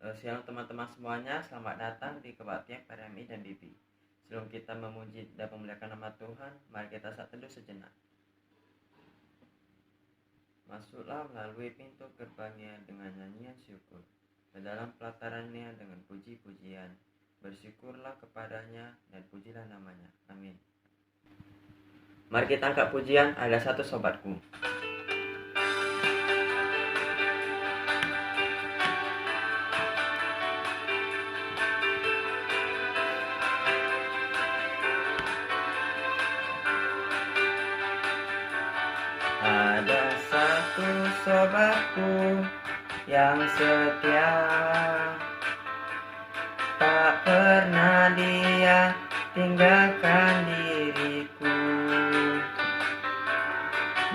Shalom teman-teman semuanya, selamat datang di kebaktian PRMI dan Bibi. Sebelum kita memuji dan memuliakan nama Tuhan, mari kita saat teduh sejenak. Masuklah melalui pintu gerbangnya dengan nyanyian syukur, ke dalam pelatarannya dengan puji-pujian. Bersyukurlah kepadanya dan pujilah namanya. Amin. Mari kita angkat pujian, ada satu sobatku. Ada satu sobatku yang setia, tak pernah dia tinggalkan diriku.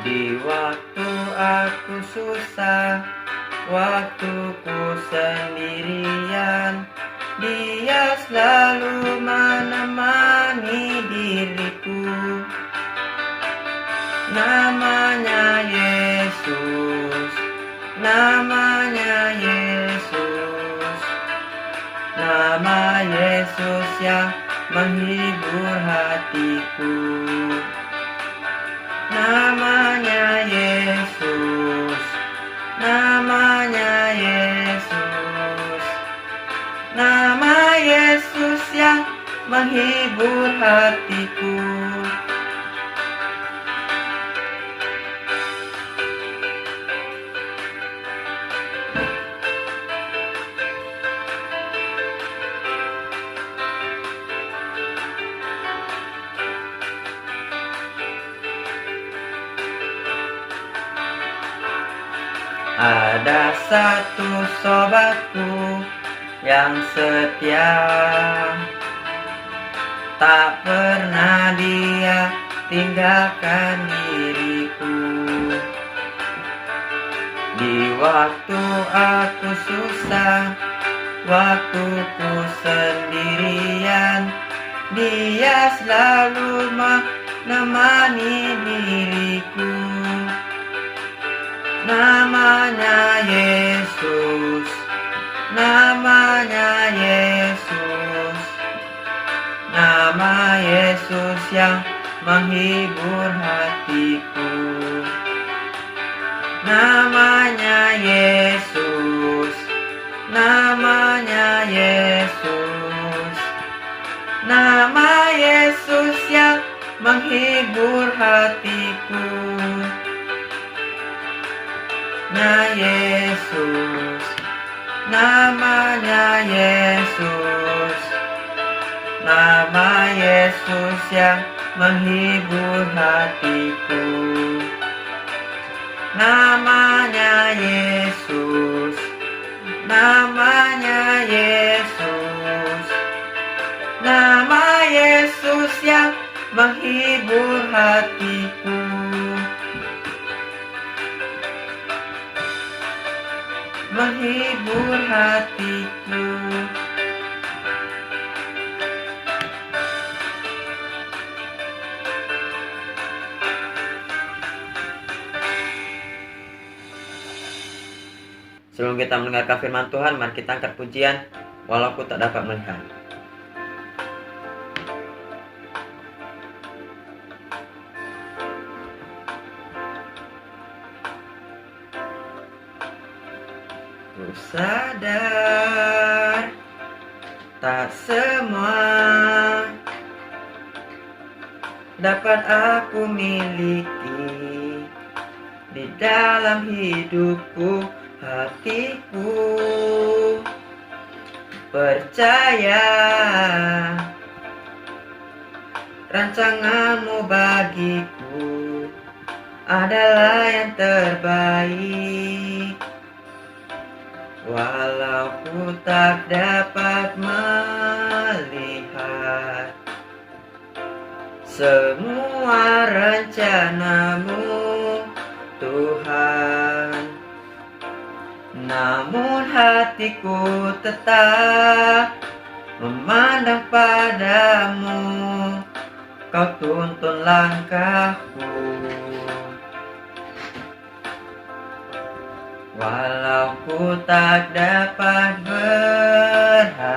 Di waktu aku susah, waktu ku sendirian, dia selalu menemani diriku. Namanya Yesus, namanya Yesus, nama Yesus yang menghibur hatiku. Namanya Yesus, namanya Yesus, nama Yesus yang menghibur hatiku. Ada satu sobatku yang setia, tak pernah dia tinggalkan diriku. Di waktu aku susah, waktu ku sendirian, dia selalu menemani diriku. Namanya Yesus, namanya Yesus, nama Yesus yang menghibur hatiku. Namanya Yesus, namanya Yesus, nama Yesus yang menghibur hatiku. Namanya Yesus, namanya Yesus, nama Yesus yang menghibur hatiku. Namanya Yesus, namanya Yesus, nama Yesus yang menghibur hatiku. Menghibur hatiku. Sebelum kita mendengarkan firman Tuhan, mari kita angkat pujian, walau aku tak dapat melihat. Ku sadar tak semua dapat aku miliki di dalam hidupku, hatiku percaya rancanganmu bagiku adalah yang terbaik. Walau ku tak dapat melihat semua rencanamu, Tuhan, namun hatiku tetap memandang padamu. Kau tuntun langkahku. Walau ku tak dapat berharap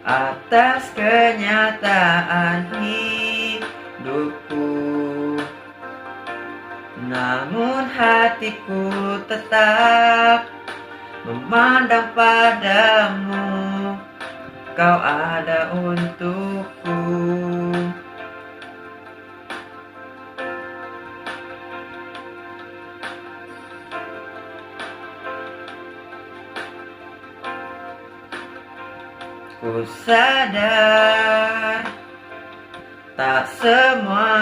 atas kenyataan hidupku, namun hatiku tetap memandang padamu, Kau ada untukku. Ku sadar tak semua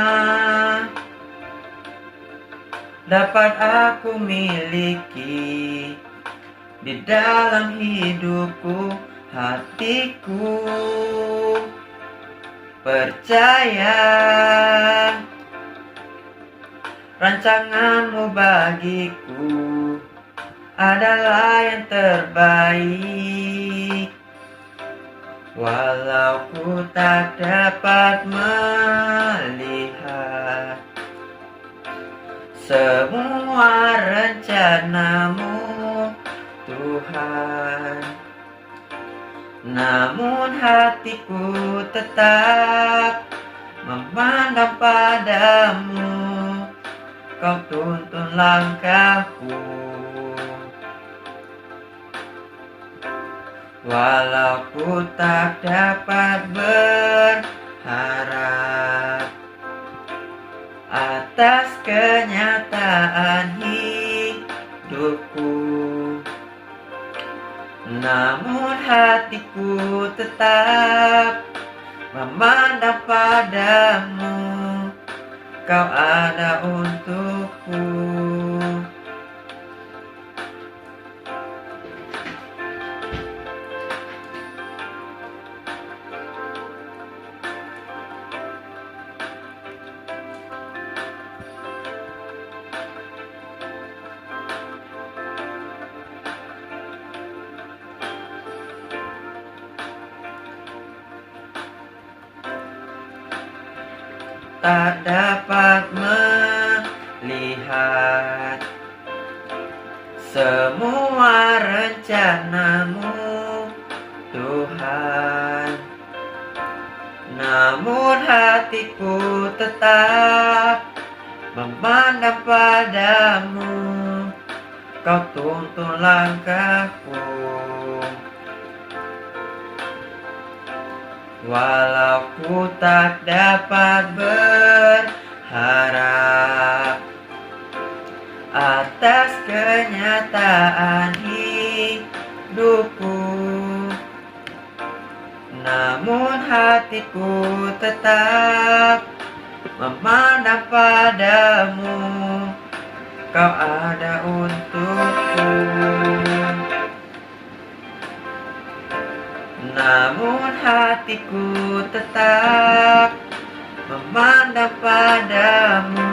dapat aku miliki di dalam hidupku. Hatiku percaya rancanganmu bagiku adalah yang terbaik. Walau ku tak dapat melihat semua rencanamu, Tuhan, namun hatiku tetap memandang padamu, Kau tuntun langkahku. Walau ku tak dapat berharap atas kenyataan hidupku, namun hatiku tetap memandang padamu, Kau ada untukku. Tak dapat melihat semua rencanamu, Tuhan, namun hatiku tetap memandang padamu, Kau tuntun langkahku. Walau ku tak dapat berharap atas kenyataan hidupku, namun hatiku tetap memandang padamu, Kau ada untukku. Namun hatiku tetap memandang padamu,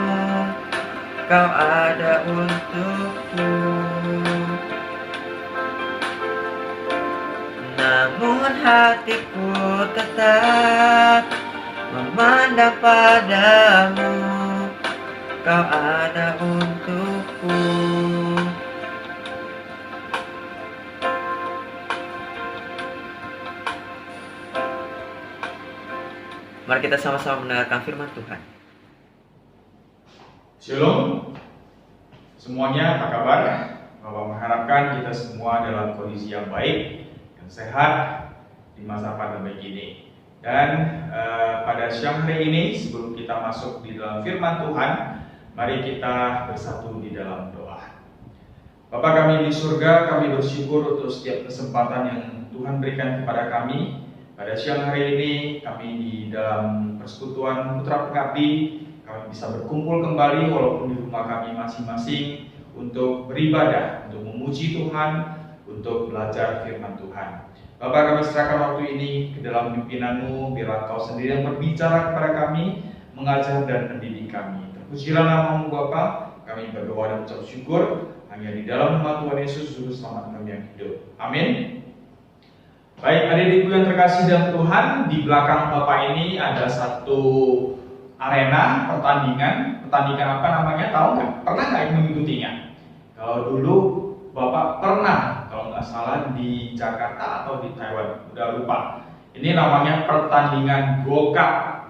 Kau ada untukku. Namun hatiku tetap memandang padamu, Kau ada untukku. Mari kita sama-sama mendengarkan firman Tuhan. Shalom semuanya, apa kabar? Bapak mengharapkan kita semua dalam kondisi yang baik, yang sehat di masa pandemi ini. Dan pada siang hari ini, sebelum kita masuk di dalam firman Tuhan, mari kita bersatu di dalam doa. Bapa kami di surga, kami bersyukur untuk setiap kesempatan yang Tuhan berikan kepada kami. Pada siang hari ini, kami di dalam persekutuan Putra Pengabdi, kami bisa berkumpul kembali walaupun di rumah kami masing-masing untuk beribadah, untuk memuji Tuhan, untuk belajar firman Tuhan. Bapak, kami serahkan waktu ini ke dalam pimpinan-Mu, biarlah Kau sendiri yang berbicara kepada kami, mengajar dan mendidik kami. Terpujilah nama-Mu Bapa, kami berdoa dan ucap syukur hanya di dalam nama Tuhan Yesus, Juru Selamat kami yang hidup. Amin. Baik, adik-adikku yang terkasih dalam Tuhan, di belakang Bapak ini ada satu arena pertandingan apa namanya, tahu nggak? Pernah nggak mengikutinya? Kalau dulu Bapak pernah, kalau nggak salah di Jakarta atau di Taiwan, udah lupa. Ini namanya pertandingan go-kart,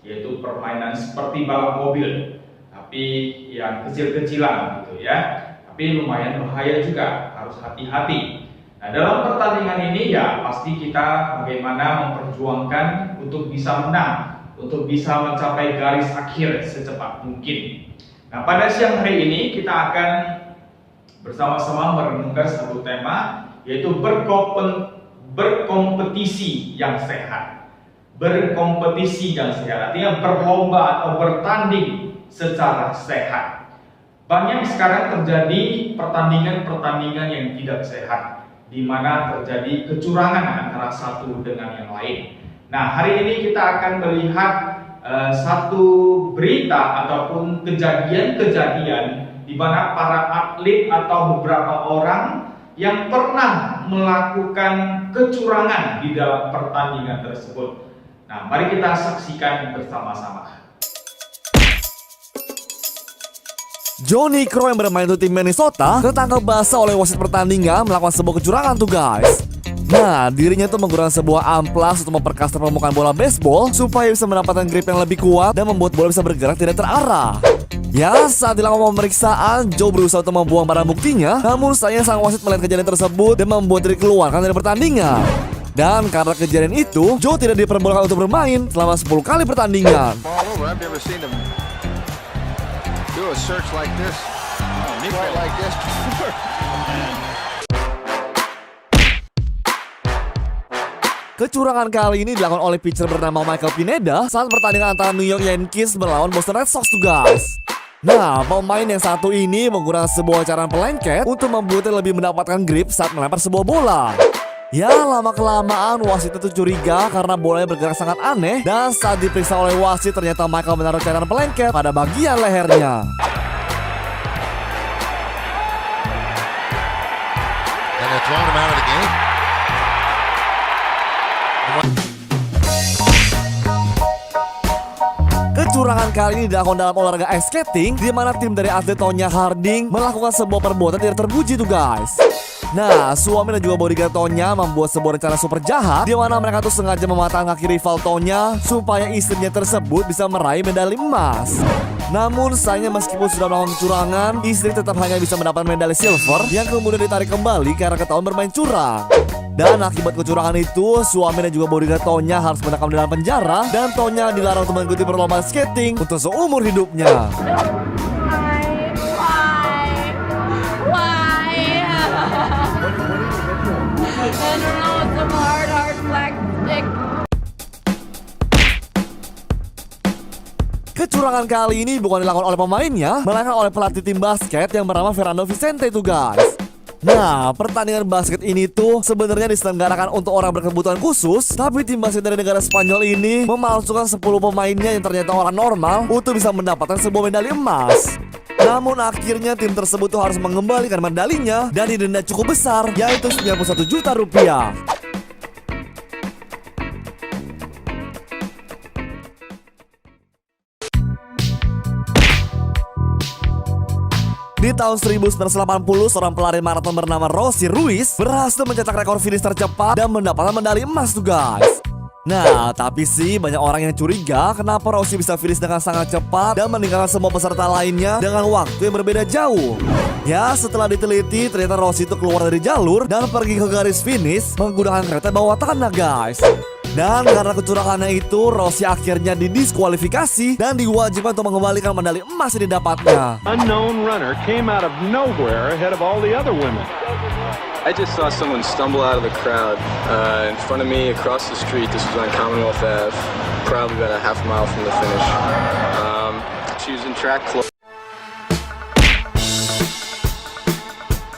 yaitu permainan seperti balap mobil, tapi yang kecil-kecilan gitu ya. Tapi lumayan bahaya juga, harus hati-hati. Nah, dalam pertandingan ini ya pasti kita bagaimana memperjuangkan untuk bisa menang, untuk bisa mencapai garis akhir secepat mungkin. Nah, pada siang hari ini kita akan bersama-sama merenungkan satu tema, yaitu berkompetisi yang sehat. Berkompetisi yang sehat artinya berlomba atau bertanding secara sehat. Banyak sekarang terjadi pertandingan-pertandingan yang tidak sehat, di mana terjadi kecurangan antara satu dengan yang lain. Nah, hari ini kita akan melihat satu berita ataupun kejadian-kejadian di mana para atlet atau beberapa orang yang pernah melakukan kecurangan di dalam pertandingan tersebut. Nah, mari kita saksikan bersama-sama. Johnny Crow yang bermain untuk tim Minnesota ketangkap basah oleh wasit pertandingan melakukan sebuah kecurangan tuh guys. Nah, dirinya tuh menggunakan sebuah amplas untuk memperkasa permukaan bola baseball supaya bisa mendapatkan grip yang lebih kuat dan membuat bola bisa bergerak tidak terarah. Ya, saat dilakukan pemeriksaan, Joe berusaha untuk membuang barang buktinya, namun sayang sang wasit melihat kejadian tersebut dan membuat diri keluarkan dari pertandingan. Dan karena kejadian itu, Joe tidak diperbolehkan untuk bermain selama 10 kali pertandingan. Do a search like this, quite like this before. Kecurangan kali ini dilakukan oleh pitcher bernama Michael Pineda saat pertandingan antara New York Yankees melawan Boston Red Sox tuh guys. Nah, pemain yang satu ini menggunakan sebuah cairan pelengket untuk membuatnya lebih mendapatkan grip saat melempar sebuah bola. Ya, lama-kelamaan wasit itu curiga karena bolanya bergerak sangat aneh, dan saat diperiksa oleh wasit ternyata Michael menaruh cairan pelengket pada bagian lehernya. And they're throwing him out of the game. Kecurangan kali ini dilakukan dalam olahraga ice skating, di mana tim dari atlet Tonya Harding melakukan sebuah perbuatan tidak terpuji tuh guys. Nah, suami dan juga bodyguard Tonya membuat sebuah rencana super jahat, di mana mereka tuh sengaja mematahkan kaki rival Tonya supaya istrinya tersebut bisa meraih medali emas. Namun sayangnya meskipun sudah melakukan kecurangan, istri tetap hanya bisa mendapat medali silver yang kemudian ditarik kembali karena ketahuan bermain curang. Dan akibat kecurangan itu, suami dan juga bodyguard Tonya harus mendekam di dalam penjara, dan Tonya dilarang untuk mengikuti perlombaan skating untuk seumur hidupnya. Kecurangan kali ini bukan dilakukan oleh pemainnya, melainkan oleh pelatih tim basket yang bernama Fernando Vicente itu guys. Nah, pertandingan basket ini tuh sebenarnya diselenggarakan untuk orang berkebutuhan khusus, tapi tim basket dari negara Spanyol ini memalsukan 10 pemainnya yang ternyata orang normal untuk bisa mendapatkan sebuah medali emas. Namun akhirnya tim tersebut tuh harus mengembalikan medalinya dan didenda cukup besar, yaitu 91 juta rupiah. Di tahun 1980, seorang pelari maraton bernama Rosy Ruiz berhasil mencetak rekor finish tercepat dan mendapatkan medali emas tuh guys. Nah, tapi sih banyak orang yang curiga kenapa Rosy bisa finish dengan sangat cepat dan meninggalkan semua peserta lainnya dengan waktu yang berbeda jauh. Ya, setelah diteliti ternyata Rosy itu keluar dari jalur dan pergi ke garis finish menggunakan kereta bawah tanah guys. Dan karena kecurangannya itu, Rosy akhirnya didiskualifikasi dan diwajibkan untuk mengembalikan medali emas yang didapatnya. Unknown runner came out of nowhere ahead of all the other women. I just saw someone stumble out of the crowd in front of me across the street. This was on Commonwealth Ave, probably about a half mile from the finish. She was in track clothes.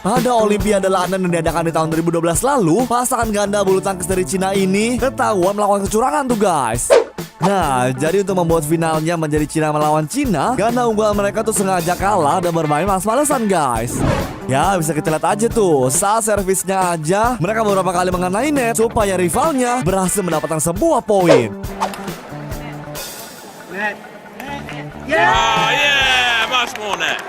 Pada Olimpiade London yang diadakan di tahun 2012 lalu, pasangan ganda bulu tangkis dari Cina ini ketahuan melakukan kecurangan tuh guys. Nah, jadi untuk membuat finalnya menjadi Cina melawan Cina, ganda unggulan mereka tuh sengaja kalah dan bermain malas-malesan guys. Ya, bisa kita lihat aja tuh, saat servisnya aja mereka beberapa kali mengenai net supaya rivalnya berhasil mendapatkan sebuah poin. Net. Yeah, much more than that.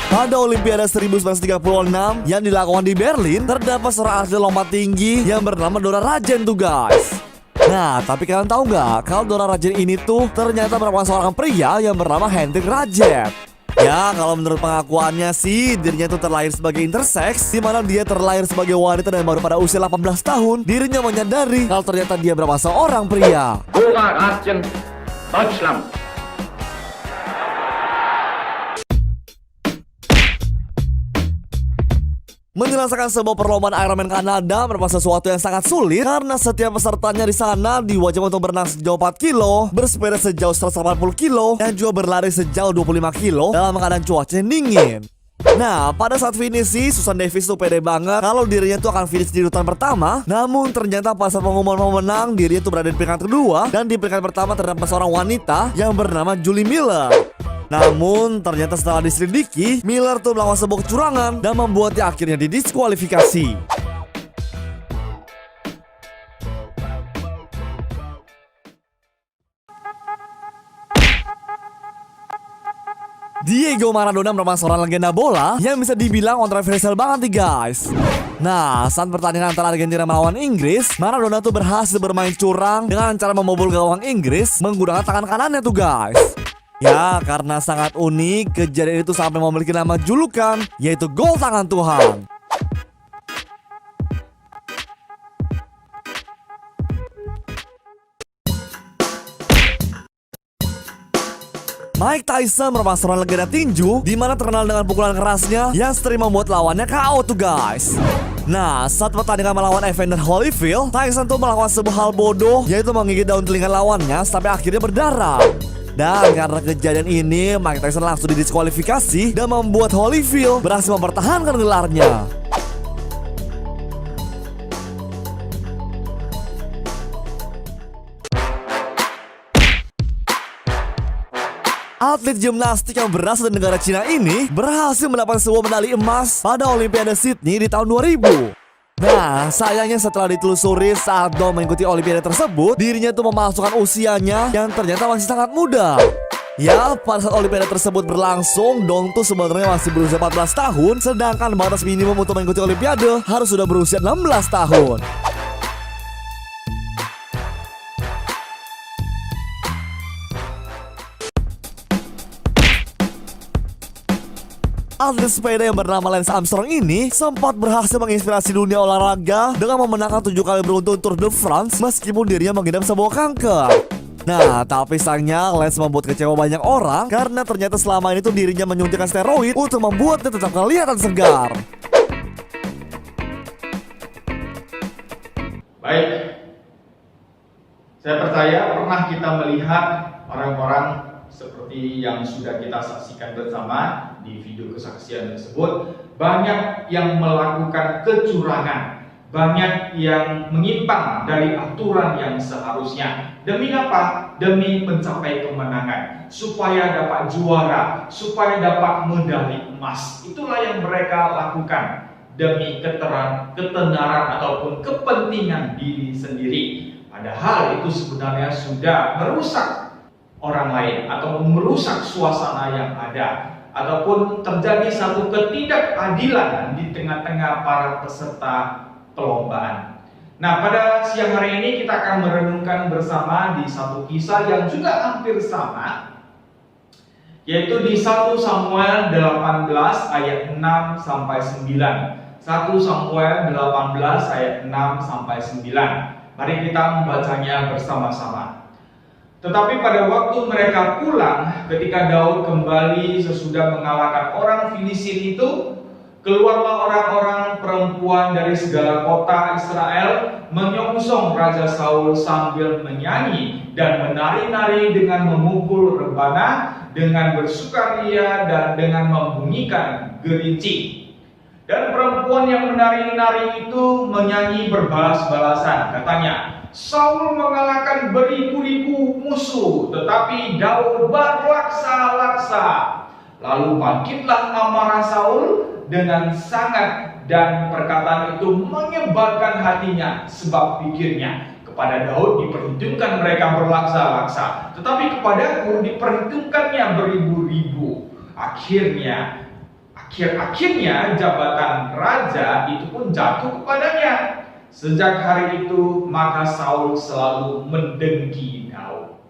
Pada Olimpiade 1936 yang dilakukan di Berlin, terdapat seorang atlet lompat tinggi yang bernama Dora Rajen tuh guys. Nah, tapi kalian tahu nggak kalau Dora Rajen ini tuh ternyata merupakan seorang pria yang bernama Hendrik Rajen. Ya, kalau menurut pengakuannya sih, dirinya itu terlahir sebagai intersex, di mana dia terlahir sebagai wanita dan baru pada usia 18 tahun, dirinya menyadari kalau ternyata dia merupakan seorang pria. Dora Rajen, Deutschland. Menjelaskan sebuah perlombaan Ironman Kanada merupakan sesuatu yang sangat sulit karena setiap pesertanya di sana diwajibkan untuk berenang sejauh 4 kilo, bersepeda sejauh 180 kilo, dan juga berlari sejauh 25 kilo dalam keadaan cuaca yang dingin. Nah, pada saat finish sih, Susan Davis tuh pede banget kalau dirinya tuh akan finish di urutan pertama. Namun ternyata pas saat pengumuman pemenang, dirinya tuh berada di peringkat kedua, dan di peringkat pertama terdapat seorang wanita yang bernama Julie Miller. Namun ternyata setelah diselidiki, Miller tuh melakukan sebuah kecurangan dan membuatnya akhirnya didiskualifikasi. Diego Maradona merupakan seorang legenda bola yang bisa dibilang kontroversial banget nih guys. Nah, saat pertandingan antara Argentina melawan Inggris, Maradona tuh berhasil bermain curang dengan cara membobol gawang Inggris menggunakan tangan kanannya tuh guys. Ya, karena sangat unik, kejadian itu sampai memiliki nama julukan, yaitu gol tangan Tuhan. Mike Tyson merupakan seorang legenda tinju di mana terkenal dengan pukulan kerasnya yang sering membuat lawannya KO tuh guys. Nah, saat pertandingan melawan Evander Holyfield, Tyson tuh melakukan sebuah hal bodoh, yaitu menggigit daun telinga lawannya sampai akhirnya berdarah. Dan karena kejadian ini, Mike Tyson langsung didiskualifikasi dan membuat Holyfield berhasil mempertahankan gelarnya. Atlet gimnastik yang berasal dari negara Cina ini berhasil mendapatkan sebuah medali emas pada Olimpiade Sydney di tahun 2000. Nah, sayangnya setelah ditelusuri saat Dong mengikuti Olimpiade tersebut, dirinya tuh memalsukan usianya yang ternyata masih sangat muda. Ya, pada saat Olimpiade tersebut berlangsung, Dong tuh sebenarnya masih berusia 14 tahun, sedangkan batas minimum untuk mengikuti Olimpiade harus sudah berusia 16 tahun. Atlet sepeda yang bernama Lance Armstrong ini sempat berhasil menginspirasi dunia olahraga dengan memenangkan 7 kali beruntun Tour de France meskipun dirinya mengidap sebuah kanker. Nah, tapi sayangnya Lance membuat kecewa banyak orang karena ternyata selama ini tuh dirinya menyuntikkan steroid untuk membuatnya tetap kelihatan segar. Baik, saya percaya pernah kita melihat orang-orang seperti yang sudah kita saksikan bersama di video kesaksian tersebut. Banyak yang melakukan kecurangan, banyak yang menyimpang dari aturan yang seharusnya. Demi apa? Demi mencapai kemenangan, supaya dapat juara, supaya dapat medali emas. Itulah yang mereka lakukan demi ketenaran ataupun kepentingan diri sendiri. Padahal itu sebenarnya sudah merusak orang lain atau merusak suasana yang ada, ataupun terjadi satu ketidakadilan di tengah-tengah para peserta perlombaan. Nah, pada siang hari ini kita akan merenungkan bersama di satu kisah yang juga hampir sama, yaitu di 1 Samuel 18 ayat 6 sampai 9. 1 Samuel 18 ayat 6 sampai 9. Mari kita membacanya bersama-sama. Tetapi pada waktu mereka pulang, ketika Daud kembali sesudah mengalahkan orang Filistin itu, keluarlah orang-orang perempuan dari segala kota Israel menyongsong Raja Saul sambil menyanyi dan menari-nari dengan memukul rebana, dengan bersukaria dan dengan membunyikan gerinci. Dan perempuan yang menari-nari itu menyanyi berbalas-balasan, katanya, Saul mengalahkan beribu-ribu musuh, tetapi Daud berlaksa-laksa. Lalu bangkitlah amarah Saul dengan sangat, dan perkataan itu menyebalkan hatinya, sebab pikirnya, Kepada Daud diperhitungkan mereka berlaksa-laksa, tetapi kepadaku diperhitungkannya beribu-ribu. Akhirnya jabatan raja itu pun jatuh kepadanya. Sejak hari itu maka Saul selalu mendengki Daud.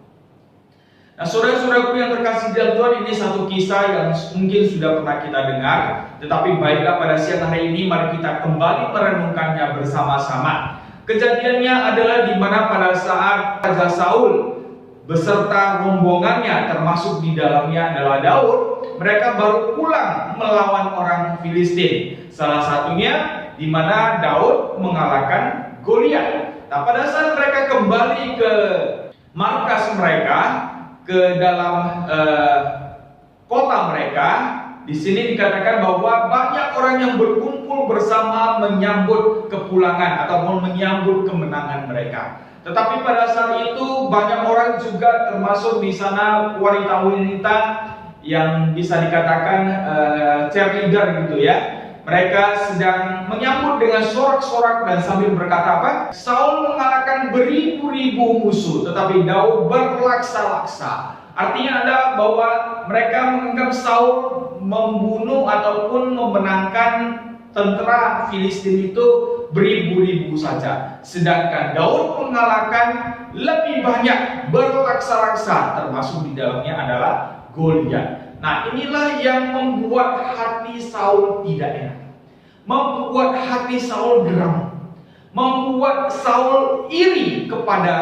Nah, saudara-saudaraku yang terkasih dalam Tuhan, ini satu kisah yang mungkin sudah pernah kita dengar, tetapi baiklah pada siang hari ini mari kita kembali merenungkannya bersama-sama. Kejadiannya adalah di mana pada saat Raja Saul beserta rombongannya, termasuk di dalamnya adalah Daud, mereka baru pulang melawan orang Filistin. Salah satunya di mana Daud mengalahkan Goliat. Nah, pada saat mereka kembali ke markas mereka, ke dalam kota mereka, di sini dikatakan bahwa banyak orang yang berkumpul bersama menyambut kepulangan ataupun menyambut kemenangan mereka. Tetapi pada saat itu banyak orang juga, termasuk di sana wanita-wanita yang bisa dikatakan cheerleader gitu ya. Mereka sedang menyambut dengan sorak-sorak dan sambil berkata apa? Saul mengalahkan beribu-ribu musuh, tetapi Daud berlaksa-laksa. Artinya adalah bahwa mereka menganggap Saul membunuh ataupun memenangkan tentara Filistin itu beribu-ribu saja. Sedangkan Daud mengalahkan lebih banyak, berlaksa-laksa, termasuk di dalamnya adalah Goliat. Nah, inilah yang membuat hati Saul tidak enak, membuat hati Saul geram, membuat Saul iri kepada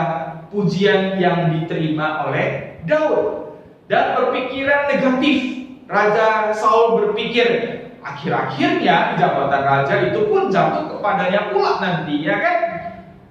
pujian yang diterima oleh Daud dan berpikiran negatif. Raja Saul berpikir, akhir-akhirnya jabatan raja itu pun jatuh kepadanya pula nanti, ya kan?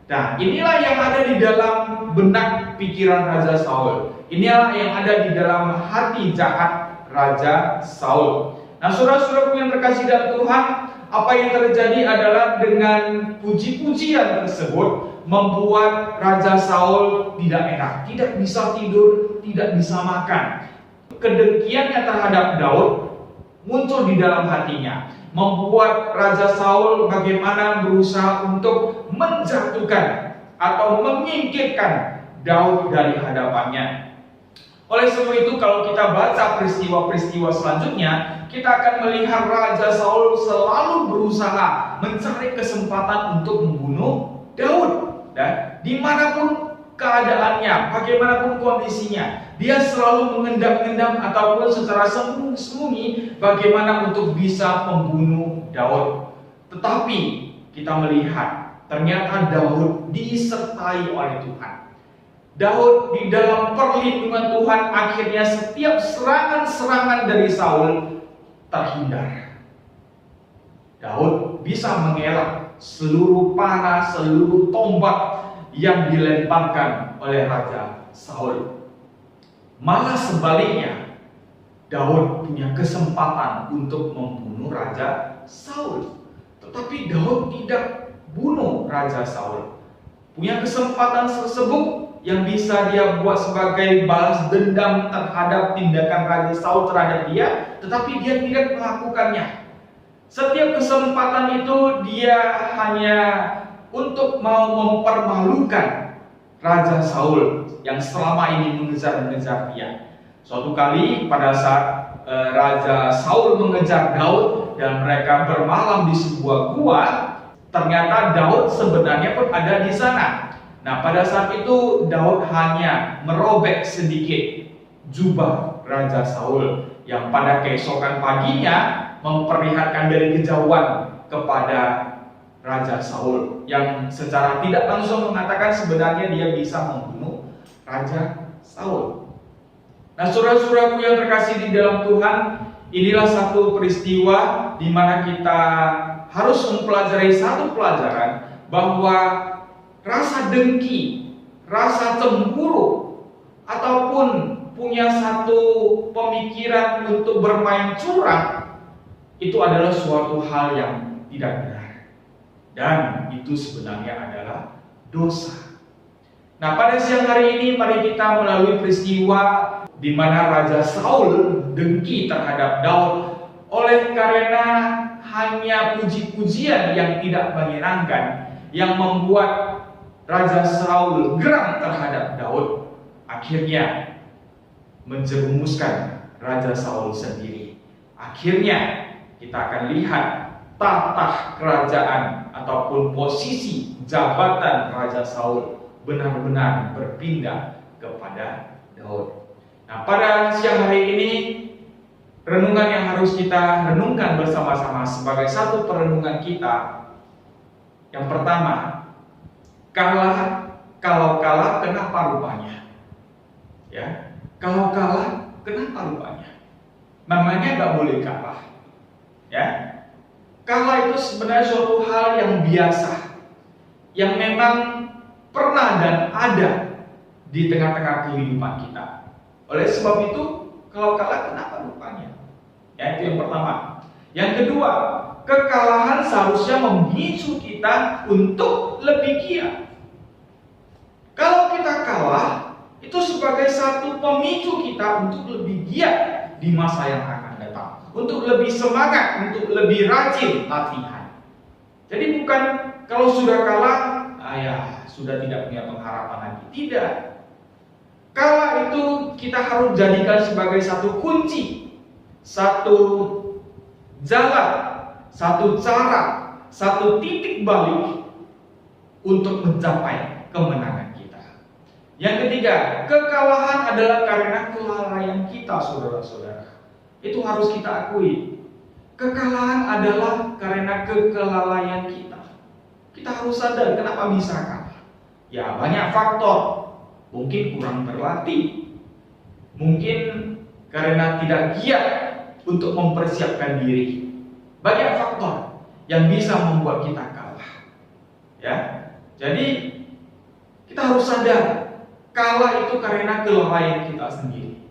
Nah, inilah yang ada di dalam benak pikiran Raja Saul. Inilah yang ada di dalam hati jahat Raja Saul. Nah, saudara-saudaraku yang terkasih dalam Tuhan, apa yang terjadi adalah dengan puji-pujian tersebut membuat Raja Saul tidak enak, tidak bisa tidur, tidak bisa makan. Kedengkiannya terhadap Daud muncul di dalam hatinya, membuat Raja Saul bagaimana berusaha untuk menjatuhkan atau menyingkirkan Daud dari hadapannya. Oleh sebab itu, kalau kita baca peristiwa-peristiwa selanjutnya, kita akan melihat Raja Saul selalu berusaha mencari kesempatan untuk membunuh Daud. Dan dimanapun keadaannya, bagaimanapun kondisinya, dia selalu mengendam-endam ataupun secara sembunyi bagaimana untuk bisa membunuh Daud. Tetapi kita melihat ternyata Daud disertai oleh Tuhan. Daud di dalam perlindungan Tuhan, akhirnya setiap serangan-serangan dari Saul terhindar. Daud bisa mengelak seluruh panah, seluruh tombak yang dilemparkan oleh Raja Saul. Malah sebaliknya, Daud punya kesempatan untuk membunuh Raja Saul. Tetapi Daud tidak bunuh Raja Saul. Punya kesempatan tersebut yang bisa dia buat sebagai balas dendam terhadap tindakan Raja Saul terhadap dia, tetapi dia tidak melakukannya. Setiap kesempatan itu dia hanya untuk mau mempermalukan Raja Saul yang selama ini mengejar-ngejar dia. Suatu kali pada saat Raja Saul mengejar Daud dan mereka bermalam di sebuah gua, ternyata Daud sebenarnya pun ada di sana. Nah, pada saat itu Daud hanya merobek sedikit jubah Raja Saul yang pada keesokan paginya memperlihatkan dari kejauhan kepada Raja Saul yang secara tidak langsung mengatakan sebenarnya dia bisa membunuh Raja Saul. Nah, saudara-saudaraku yang terkasih di dalam Tuhan, inilah satu peristiwa di mana kita harus mempelajari satu pelajaran bahwa rasa dengki, rasa cemburu, ataupun punya satu pemikiran untuk bermain curang, itu adalah suatu hal yang tidak benar. Dan itu sebenarnya adalah dosa. Nah, pada siang hari ini mari kita melalui peristiwa di mana Raja Saul dengki terhadap Daud oleh karena hanya puji-pujian yang tidak menyenangkan yang membuat Raja Saul geram terhadap Daud, akhirnya menjerumuskan Raja Saul sendiri. Akhirnya kita akan lihat tahta kerajaan ataupun posisi jabatan Raja Saul benar-benar berpindah kepada Daud. Nah, pada siang hari ini renungan yang harus kita renungkan bersama-sama sebagai satu perenungan kita. Yang pertama, kalau kalah kenapa rupanya? Ya, kalau kalah kenapa rupanya? Namanya nggak boleh kalah. Ya, kalah itu sebenarnya suatu hal yang biasa, yang memang pernah dan ada di tengah-tengah kehidupan kita. Oleh sebab itu, kalau kalah kenapa rupanya? Ya, itu yang pertama. Yang kedua, kekalahan seharusnya memicu kita untuk lebih giat. Kalau kita kalah, itu sebagai satu pemicu kita untuk lebih giat di masa yang akan datang, untuk lebih semangat, untuk lebih rajin latihan. Jadi bukan kalau sudah kalah, sudah tidak punya pengharapan lagi. Tidak. Kalah itu kita harus jadikan sebagai satu kunci, satu jalan, satu cara, satu titik balik untuk mencapai kemenangan kita. Yang ketiga, kekalahan adalah karena kelalaian kita, saudara-saudara. Itu harus kita akui. Kekalahan adalah karena kelalaian kita. Kita harus sadar kenapa bisa kalah. Ya, banyak faktor. Mungkin kurang berlatih, mungkin karena tidak giat untuk mempersiapkan diri. Banyak faktor yang bisa membuat kita kalah. Ya, jadi kita harus sadar kalah itu karena kelalaian kita sendiri.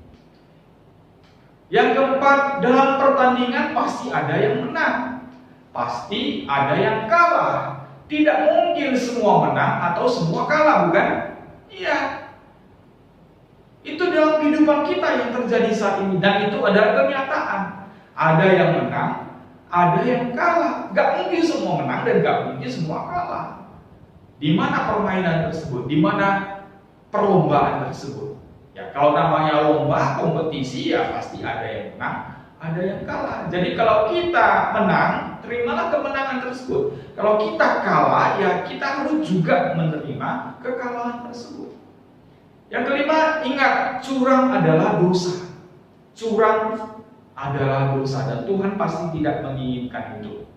Yang keempat, dalam pertandingan pasti ada yang menang, pasti ada yang kalah. Tidak mungkin semua menang atau semua kalah, bukan? Iya. Itu dalam kehidupan kita yang terjadi saat ini, dan itu adalah kenyataan. Ada yang menang, ada yang kalah. Gak mungkin semua menang dan gak mungkin semua kalah. Di mana permainan tersebut? Di mana perlombaan tersebut? Ya, kalau namanya lomba, kompetisi, ya pasti ada yang menang, ada yang kalah. Jadi kalau kita menang, terimalah kemenangan tersebut. Kalau kita kalah, ya kita harus juga menerima kekalahan tersebut. Yang kelima, ingat, curang adalah dosa. Curang adalah dosa dan Tuhan pasti tidak menginginkan itu.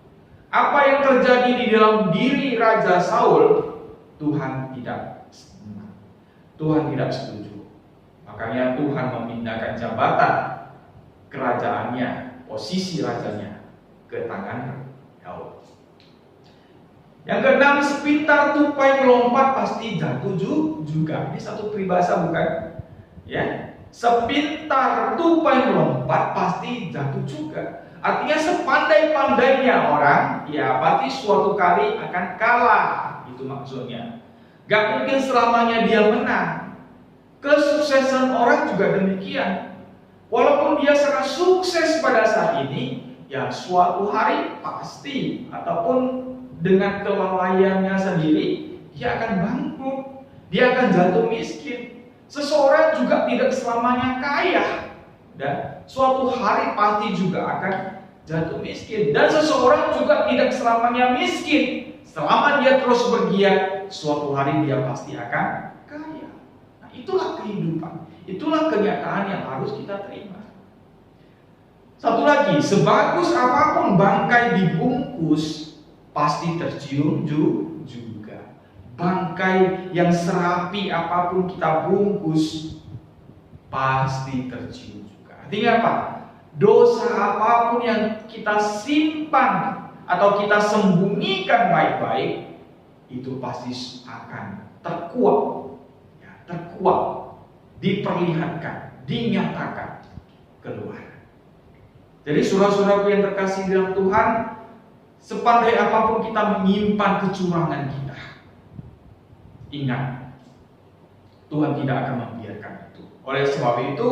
Apa yang terjadi di dalam diri Raja Saul, Tuhan tidak senang. Tuhan tidak setuju. Makanya Tuhan memindahkan jabatan kerajaannya, posisi rajanya ke tangan Daud. Yang keenam, sepintar tupai melompat pasti jatuh juga. Ini satu peribahasa, bukan? Ya, sepintar tupai melompat pasti jatuh juga. Artinya sepandai-pandainya orang, ya pasti suatu kali akan kalah. Itu maksudnya. Gak mungkin selamanya dia menang. Kesuksesan orang juga demikian. Walaupun dia sangat sukses pada saat ini, ya suatu hari pasti ataupun dengan kelalaiannya sendiri, dia akan bangkrut, dia akan jatuh miskin. Seseorang juga tidak selamanya kaya, dan suatu hari pasti juga akan jatuh miskin. Dan seseorang juga tidak selamanya miskin. Selama dia terus bergiat, suatu hari dia pasti akan kaya. Nah, itulah kehidupan, itulah kenyataan yang harus kita terima. Satu lagi, sebagus apapun bangkai dibungkus, pasti tercium juga. Bangkai yang serapi apapun kita bungkus, pasti tercium juga. Artinya apa? Dosa apapun yang kita simpan atau kita sembunyikan baik-baik, itu pasti akan terkuak, ya, diperlihatkan, dinyatakan keluar. Jadi saudara-saudaraku yang terkasih dalam Tuhan, sepandai apapun kita menyimpan kecurangan kita, ingat, Tuhan tidak akan membiarkan itu. Oleh sebab itu,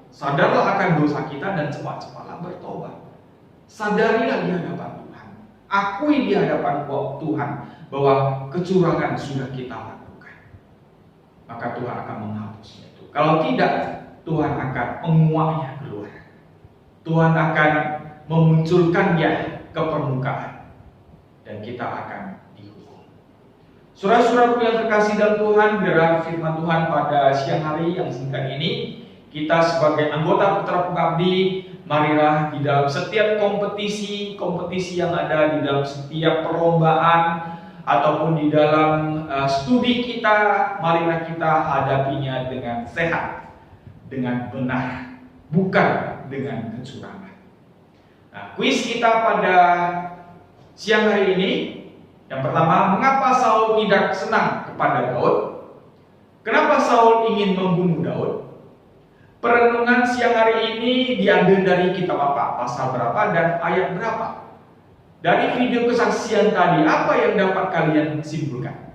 sadarlah akan dosa kita dan cepat-cepatlah bertobat. Sadarilah di hadapan Tuhan, akui di hadapan Tuhan bahwa kecurangan sudah kita lakukan. maka Tuhan akan menghapusnya itu. Kalau tidak, Tuhan akan menguaknya keluar. Tuhan akan memunculkannya ke permukaan, dan kita akan dihukum. Saudara-saudaraku yang terkasih dalam Tuhan, biarlah firman Tuhan pada siang hari yang singkat ini, kita sebagai anggota Putra Pengabdi, marilah di dalam setiap kompetisi yang ada, di dalam setiap perlombaan ataupun di dalam studi kita, marilah kita hadapinya dengan sehat, dengan benar, bukan dengan kecurangan. Nah, kuis kita pada siang hari ini, yang pertama, mengapa Saul tidak senang kepada Daud? Kenapa Saul ingin membunuh Daud? Perenungan siang hari ini diambil dari kitab apa? Pasal berapa dan ayat berapa? Dari video kesaksian tadi, apa yang dapat kalian simpulkan?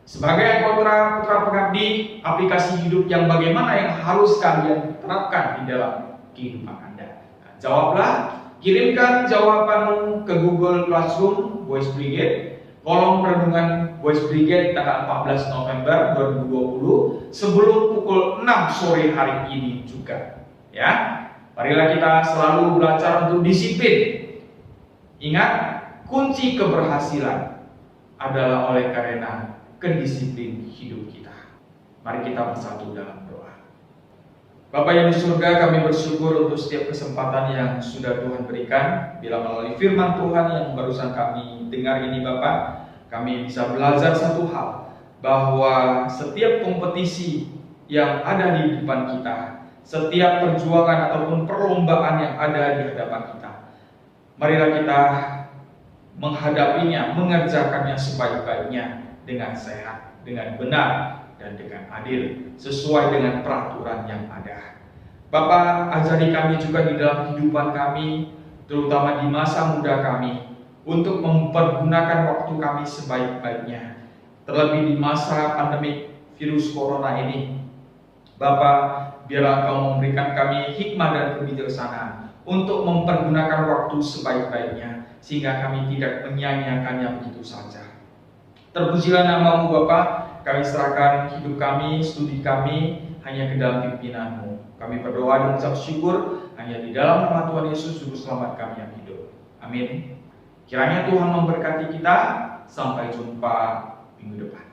Sebagai anggota Putra Pengabdi, aplikasi hidup yang bagaimana yang harus kalian terapkan di dalam kehidupan Anda? Nah, jawablah, kirimkan jawabanmu ke Google Classroom Boys Brigade, kolom renungan Boys Brigade tanggal 14 November 2020 sebelum pukul 6 sore hari ini juga. Ya, marilah kita selalu belajar untuk disiplin. Ingat, kunci keberhasilan adalah oleh karena kedisiplin hidup kita. Mari kita bersatu dalam doa. Bapa yang di surga, kami bersyukur untuk setiap kesempatan yang sudah Tuhan berikan. Bila melalui firman Tuhan yang barusan kami dengar ini Bapa, kami bisa belajar satu hal, bahwa setiap kompetisi yang ada di depan kita, setiap perjuangan ataupun perlombaan yang ada di hadapan kita, marilah kita menghadapinya, mengerjakannya sebaik-baiknya dengan sehat, dengan benar, dan dengan adil, sesuai dengan peraturan yang ada. Bapa, ajari kami juga di dalam kehidupan kami, terutama di masa muda kami, untuk mempergunakan waktu kami sebaik-baiknya. Terlebih di masa pandemi virus corona ini, Bapa, biarlah Engkau memberikan kami hikmah dan kebijaksanaan untuk mempergunakan waktu sebaik-baiknya, sehingga kami tidak menyia-nyiakannya begitu saja. Terpujilah nama-Mu Bapa, kami serahkan hidup kami, studi kami hanya ke dalam pimpinan-Mu. Kami berdoa dan mengucap syukur hanya di dalam nama Tuhan Yesus Juru Selamat kami yang hidup. Amin. Kiranya Tuhan memberkati kita. Sampai jumpa minggu depan.